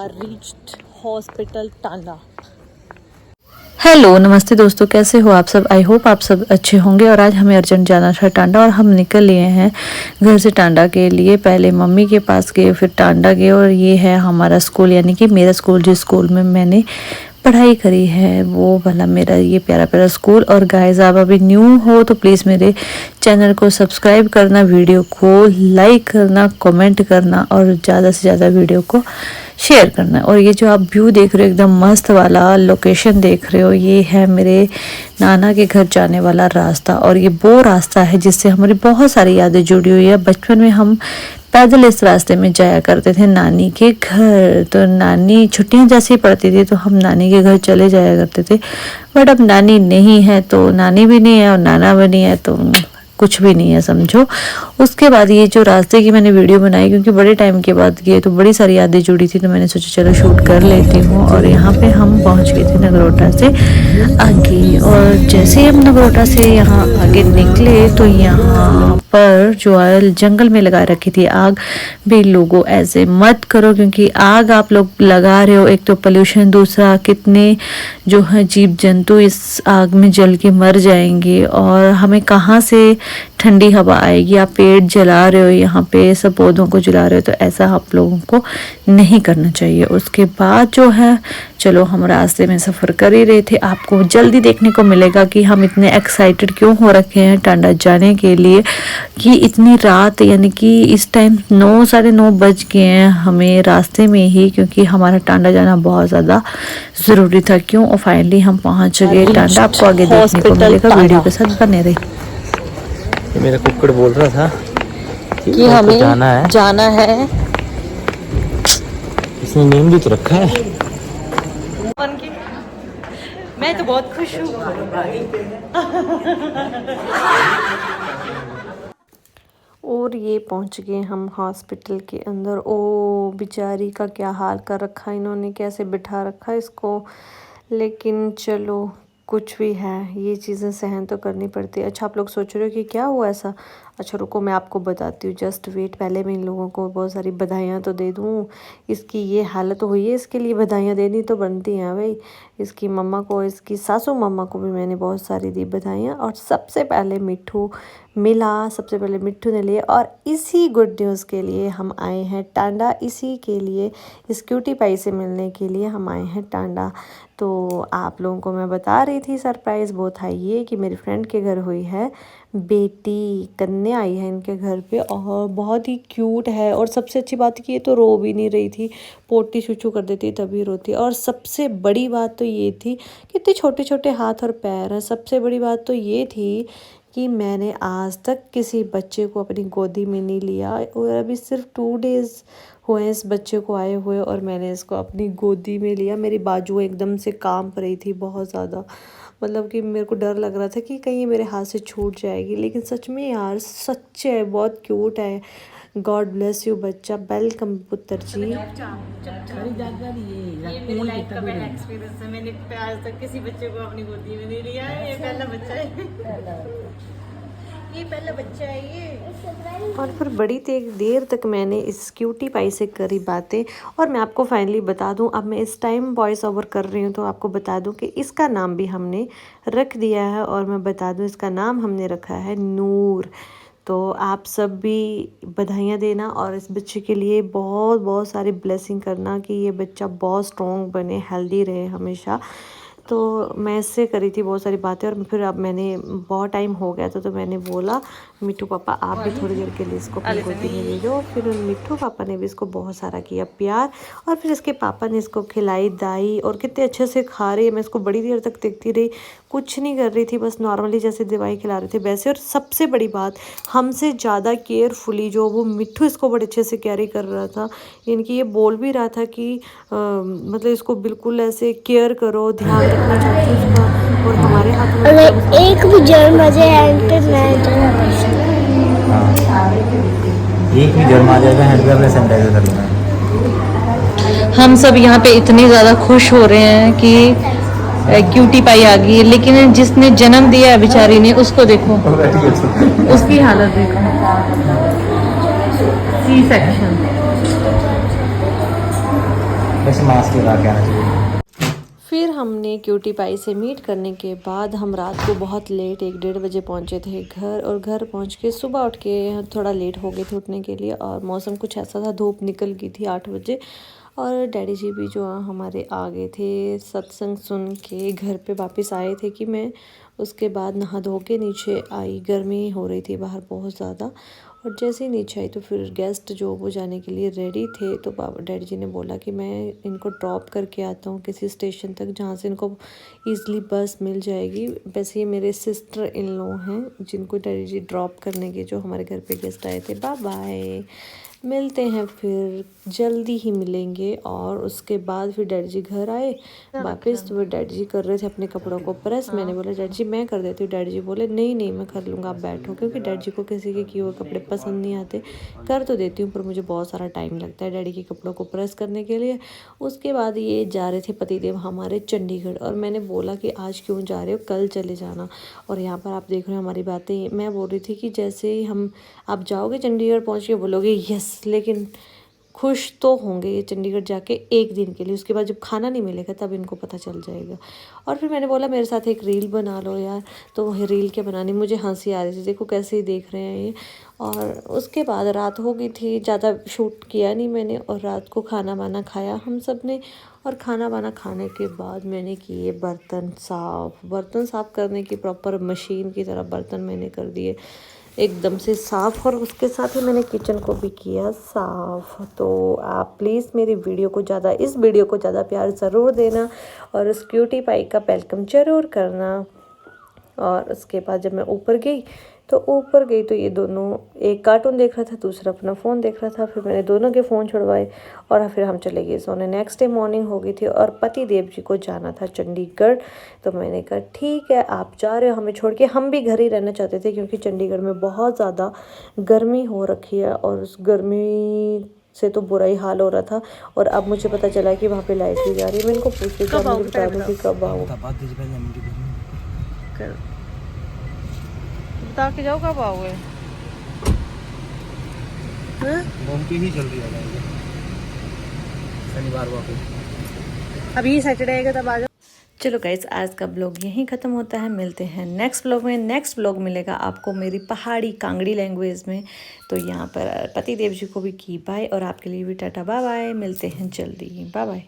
Are reached hospital Tanda. Hello नमस्ते दोस्तों, कैसे हो आप सब। आई होप आप सब अच्छे होंगे। और आज हमें अर्जेंट जाना था टांडा और हम निकल लिए हैं घर से टांडा के लिए। पहले मम्मी के पास गए, फिर टांडा गए। और ये है हमारा स्कूल, यानी कि मेरा स्कूल, जिस स्कूल में मैंने पढ़ाई करी है वो वाला मेरा ये प्यारा प्यारा स्कूल। और गाइस, आप अभी न्यू हो तो प्लीज़ मेरे चैनल को सब्सक्राइब करना, वीडियो को लाइक करना, कमेंट करना और ज़्यादा से ज़्यादा वीडियो को शेयर करना। और ये जो आप व्यू देख रहे हो, एकदम मस्त वाला लोकेशन देख रहे हो, ये है मेरे नाना के घर जाने वाला रास्ता। और ये वो रास्ता है जिससे हमारी बहुत सारी यादें जुड़ी हुई है। बचपन में हम पैदल इस रास्ते में जाया करते थे नानी के घर। तो नानी छुट्टियां जैसे ही पड़ती थी तो हम नानी के घर चले जाया करते थे। बट अब नानी नहीं है तो नानी भी नहीं है और नाना भी नहीं है तो कुछ भी नहीं है, समझो। उसके बाद ये जो रास्ते की मैंने वीडियो बनाई, क्योंकि बड़े टाइम के बाद गए तो बड़ी सारी यादें जुड़ी थी, तो मैंने सोचा चलो शूट कर लेती हूँ। और यहाँ पे हम पहुँच गए थे नगरोटा से आगे। और जैसे ही हम नगरोटा से यहाँ आगे निकले तो यहाँ पर जो है जंगल में लगा रखी थी आग। भी लोगों ऐसे मत करो, क्योंकि आग आप लोग लगा रहे हो, एक तो पोल्यूशन, दूसरा कितने जो है जीव जंतु इस आग में जल के मर जाएंगे। और हमें कहाँ से ठंडी हवा आएगी। आप पेड़ जला रहे हो, यहाँ पे सब पौधों को जला रहे हो, तो ऐसा आप लोगों को नहीं करना चाहिए। उसके बाद जो है चलो हम रास्ते में सफ़र कर ही रहे थे। आपको जल्दी देखने को मिलेगा कि हम इतने एक्साइटेड क्यों हो रखे हैं टांडा जाने के लिए, कि इतनी रात, यानी कि इस टाइम 9 साढ़े 9 बज गए हैं हमें रास्ते में ही, क्योंकि हमारा टांडा जाना बहुत ज़्यादा ज़रूरी था। क्यों, और फाइनली हम पहुँच गए टांडा। आपको आगे देखने को मिलेगा, वीडियो के साथ बने रहे। मेरा कुक्कड़ बोल रहा था कि हमें जाना है। इसने नेम भी तो रखा है। मैं तो बहुत खुश हूँ। और ये पहुंच गए हम हॉस्पिटल के अंदर। ओ बेचारी का क्या हाल कर रखा इन्होंने, कैसे बिठा रखा इसको। लेकिन चलो कुछ भी है, ये चीज़ें सहन तो करनी पड़ती है। अच्छा, आप लोग सोच रहे हो कि क्या हुआ ऐसा। अच्छा रुको, मैं आपको बताती हूँ, जस्ट वेट। पहले मैं इन लोगों को बहुत सारी बधाइयाँ तो दे दूँ। इसकी ये हालत हुई है, इसके लिए बधाइयाँ देनी तो बनती हैं भाई। इसकी मम्मा को, इसकी सासू मम्मा को भी मैंने बहुत सारी दी बधाइयाँ। और सबसे पहले मिट्ठू मिला, सबसे पहले मिट्ठू ने लिए। और इसी गुड न्यूज़ के लिए हम आए हैं टांडा, इसी के लिए, इस क्यूटी पाई से मिलने के लिए हम आए हैं टांडा। तो आप लोगों को मैं बता रही थी सरप्राइज़ वो था ये कि मेरी फ्रेंड के घर हुई है बेटी, कन्या आई है इनके घर पे। और बहुत ही क्यूट है। और सबसे अच्छी बात कि ये तो रो भी नहीं रही थी, पोटी छुछू कर देती तभी रोती। और सबसे बड़ी बात तो ये थी कि इतने छोटे छोटे हाथ और पैर हैं। सबसे बड़ी बात तो ये थी कि मैंने आज तक किसी बच्चे को अपनी गोदी में नहीं लिया। और अभी सिर्फ 2 डेज़ हुए इस बच्चे को आए हुए और मैंने इसको अपनी गोदी में लिया। मेरी बाजू एकदम से कांप रही थी बहुत ज़्यादा, मतलब कि मेरे को डर लग रहा था कि कहीं मेरे हाथ से छूट जाएगी। लेकिन सच में यार, सच है, बहुत क्यूट है। गॉड ब्लेस यू बच्चा, वेलकम पुत्र जी। ये मेरी लाइफ का पहला एक्सपीरियंस है। मैंने आज तक किसी बच्चे को अपनी गोदी में नहीं लिया है। ये पहला बच्चा है, ये पहला बच्चा है ये। और फिर बड़ी देर तक मैंने इस क्यूटी पाई से करी बातें। और मैं आपको फाइनली बता दूं, अब मैं इस टाइम वॉइस ओवर कर रही हूं तो आपको बता दूं कि इसका नाम भी हमने रख दिया है। और मैं बता दूं, इसका नाम हमने रखा है नूर। तो आप सब भी बधाइयाँ देना और इस बच्चे के लिए बहुत बहुत सारी ब्लेसिंग करना कि ये बच्चा बहुत स्ट्रॉन्ग बने, हेल्दी रहे हमेशा। तो मैं इससे करी थी बहुत सारी बातें। और फिर अब मैंने, बहुत टाइम हो गया था तो मैंने बोला मिट्ठू पापा आप भी थोड़ी देर के लिए इसको अपनी गोदी में ले जाओ। फिर उन मिट्ठू पापा ने भी इसको बहुत सारा किया प्यार। और फिर इसके पापा ने इसको खिलाई दाई और कितने अच्छे से खा रही है। मैं इसको बड़ी देर तक देखती रही, कुछ नहीं कर रही थी, बस नॉर्मली जैसे दवाई खिला रहे थे वैसे। और सबसे बड़ी बात, हमसे ज़्यादा केयरफुली जो वो मिट्ठू इसको बड़े अच्छे से कैरी कर रहा था। इनकी ये बोल भी रहा था कि मतलब इसको बिल्कुल ऐसे केयर करो, ध्यान रखना चाहती हूँ उसका। और हमारे हाथ में एक भी जर्म आ जाए एक भी जर्म आ जाएगा हैंड पे अपने सैनिटाइजर कर लूँगा। हम सब यहाँ पे इतने ज़्यादा खुश हो रहे हैं कि क्यूटी पाई आ गई है। लेकिन जिसने जन्म दिया है बेचारी ने, उसको देखो, उसकी हालत देखो, सी सेक्शन। फेस मास्क लगा के आना चाहिए। फिर हमने क्यूटी पाई से मीट करने के बाद हम रात को बहुत लेट 1-1:30 बजे पहुंचे थे घर, और घर पहुंच के सुबह उठ के थोड़ा लेट हो गए थे उठने के लिए, और मौसम कुछ ऐसा था, धूप निकल गई थी 8 बजे। और डैडी जी भी जो हमारे आ गए थे सत्संग सुन के, घर पे वापस आए थे कि मैं उसके बाद नहा धो के नीचे आई। गर्मी हो रही थी बाहर बहुत ज़्यादा, और जैसे ही नीचे आई तो फिर गेस्ट जो वो जाने के लिए रेडी थे, तो डैडी जी ने बोला कि मैं इनको ड्रॉप करके आता हूँ किसी स्टेशन तक जहाँ से इनको ईज़िली बस मिल जाएगी। वैसे ये मेरे सिस्टर इन लॉ हैं जिनको डैडी जी ड्रॉप करने के, जो हमारे घर पे गेस्ट आए थे। बाय बाय, मिलते हैं फिर, जल्दी ही मिलेंगे। और उसके बाद फिर डैडी जी घर आए वापस, तो डैडी जी कर रहे थे अपने कपड़ों को प्रेस। मैंने बोला डैडी जी मैं कर देती हूँ, डैडी जी बोले नहीं नहीं मैं कर लूँगा, आप बैठो, क्योंकि डैडी जी को किसी के किए हुए कपड़े पसंद नहीं आते। कर तो देती हूँ पर मुझे बहुत सारा टाइम लगता है डैडी के कपड़ों को प्रेस करने के लिए। उसके बाद ये जा रहे थे पतिदेव हमारे चंडीगढ़, और मैंने बोला कि आज क्यों जा रहे हो, कल चले जाना। और यहाँ पर आप देख रहे हो हमारी बातें, मैं बोल रही थी कि जैसे ही हम आप जाओगे चंडीगढ़ पहुँच के बोलोगे यस, लेकिन खुश तो होंगे ये चंडीगढ़ जाके एक दिन के लिए, उसके बाद जब खाना नहीं मिलेगा तब इनको पता चल जाएगा। और फिर मैंने बोला मेरे साथ एक रील बना लो यार, तो रील क्या बनानी, मुझे हंसी आ रही थी, देखो कैसे ही देख रहे हैं ये। और उसके बाद रात हो गई थी, ज़्यादा शूट किया नहीं मैंने, और रात को खाना वाना खाया हम सब ने। और खाना वाना खाने के बाद मैंने किए बर्तन साफ़ करने की प्रॉपर मशीन की तरह बर्तन मैंने कर दिए एकदम से साफ़, और उसके साथ ही मैंने किचन को भी किया साफ़। तो आप प्लीज़ मेरी इस वीडियो को ज़्यादा प्यार ज़रूर देना, और उस क्यूटी पाई का वेलकम ज़रूर करना। और उसके बाद जब मैं ऊपर गई तो ये दोनों, एक कार्टून देख रहा था, दूसरा अपना फ़ोन देख रहा था। फिर मैंने दोनों के फ़ोन छुड़वाए और फिर हम चले गए सोने। नेक्स्ट डे मॉर्निंग हो गई थी और पति देव जी को जाना था चंडीगढ़। तो मैंने कहा ठीक है आप जा रहे हो हमें छोड़ के, हम भी घर ही रहना चाहते थे क्योंकि चंडीगढ़ में बहुत ज़्यादा गर्मी हो रखी है, और उस गर्मी से तो बुरा ही हाल हो रहा था। और अब मुझे पता चला कि वहाँ पे लाइट भी जा रही है। मैं इनको पूछ रही थी, आप मुझे बता दो कि कब आओ, बता के जाओ कब आओगे। घूमती ही चल रही है शनिवार को। अभी सैटरडे आएगा तब आ जाओ। चलो गाइस आज का ब्लॉग यहीं ख़त्म होता है, मिलते हैं नेक्स्ट ब्लॉग में। नेक्स्ट ब्लॉग मिलेगा आपको मेरी पहाड़ी कांगड़ी लैंग्वेज में। तो यहाँ पर पति देव जी को भी की बाय, और आपके लिए भी टाटा बाय बाय, मिलते हैं जल्दी, बाय बाय।